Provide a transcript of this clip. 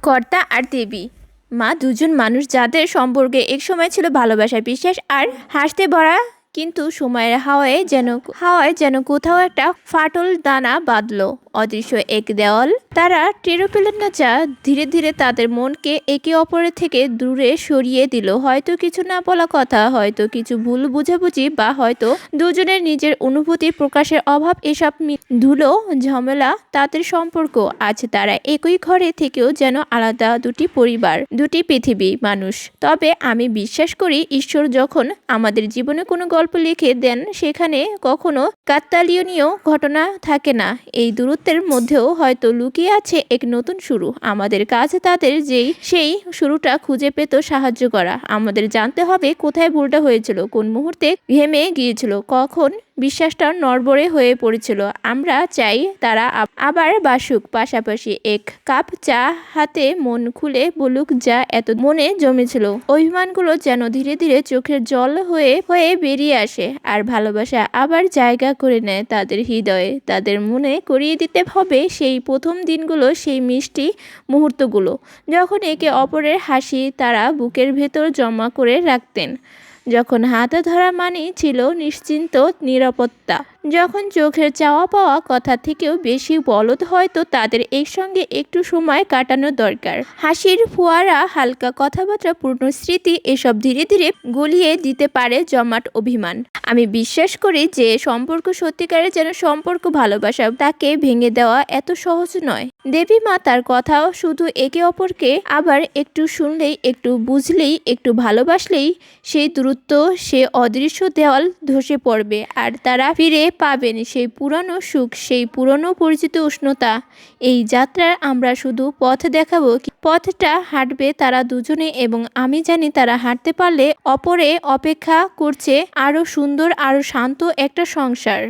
কর্তা আর দেবী মা দুজন মানুষ যাদের সম্পর্কে একসময় ছিল ভালোবাসা, বিশ্বাস আর হাসতে ভরা, কিন্তু সময়ের হাওয়ায় যেন কোথাও একটা ফাটল দানা বাঁধলো। অদৃশ্য এক দেওয়াল। তারা টেরও পেলেন না যা ধীরে ধীরে তাদের মনকে একে অপরের থেকে দূরে সরিয়ে দিল। হয়তো কিছু না বলা কথা, হয়তো কিছু ভুল বুঝাবুঝি, বা হয়তো দুজনের নিজের অনুভূতি প্রকাশের অভাব। এসব ধুলো ঝামেলা তাদের সম্পর্ক। আজ তারা একই ঘরে থেকেও যেন আলাদা দুটি পরিবার, দুটি পৃথিবী মানুষ। তবে আমি বিশ্বাস করি ঈশ্বর যখন আমাদের জীবনে কোনো গল্প লিখে দেন সেখানে কখনো কাকতালীয় ঘটনা থাকে না। এই দূরত্বের মধ্যেও হয়তো লুকিয়ে আছে এক নতুন শুরু। আমাদের কাজ তাদের সেই শুরুটা খুঁজে পেতে সাহায্য করা। আমাদের জানতে হবে কোথায় ভুলটা হয়েছিল, কোন মুহূর্তে ঘেমে গিয়েছিল, কখন বিশ্বাসটা নড়বড়ে হয়ে পড়েছিল। আমরা চাই তারা আবার বাসুক পাশাপাশি, এক কাপ চা হাতে, মন খুলে বলুক যা এত মনে জমেছিল। অভিমানগুলো যেন ধীরে ধীরে চোখের জল হয়ে হয়ে বেরিয়ে আসে, আর ভালোবাসা আবার জায়গা করে নেয় তাদের হৃদয়ে। তাদের মনে করিয়ে দিতে হবে সেই প্রথম দিনগুলো, সেই মিষ্টি মুহূর্তগুলো, যখন একে অপরের হাসি তারা বুকের ভেতর জমা করে রাখতেন, যখন হাতে ধরা মানেই ছিল নিশ্চিন্ত নিরাপত্তা, যখন চোখের চাওয়া পাওয়া কথা থেকেও বেশি বলদ। হয়তো তাদের একসঙ্গে একটু সময় কাটানো দরকার। হাসির ফোয়ারা, হালকা কথাবার্তা, পূর্ণ স্মৃতি, এসব ধীরে ধীরে গলিয়ে দিতে পারে জমাট অভিমান। আমি বিশ্বাস করি যে সম্পর্ক সত্যিকারের যেন সম্পর্ক, ভালোবাসা, তাকে ভেঙে দেওয়া এত সহজ নয়। দেবী মা তার কথাও শুধু একে অপরকে আবার একটু শুনলেই, একটু বুঝলেই, একটু ভালোবাসলেই সেই দূরত্ব, সে অদৃশ্য দেওয়াল ধসে পড়বে, আর তারা ফিরে পাবেন সেই পুরনো সুখ, সেই পুরনো পরিচিত উষ্ণতা। এই যাত্রায় আমরা শুধু পথ দেখাবো, পথটা হাঁটবে তারা দুজনে, এবং আমি জানি তারা হাঁটতে পারলে অপরে অপেক্ষা করছে আরো সুন্দর, আরো শান্ত একটা সংসার।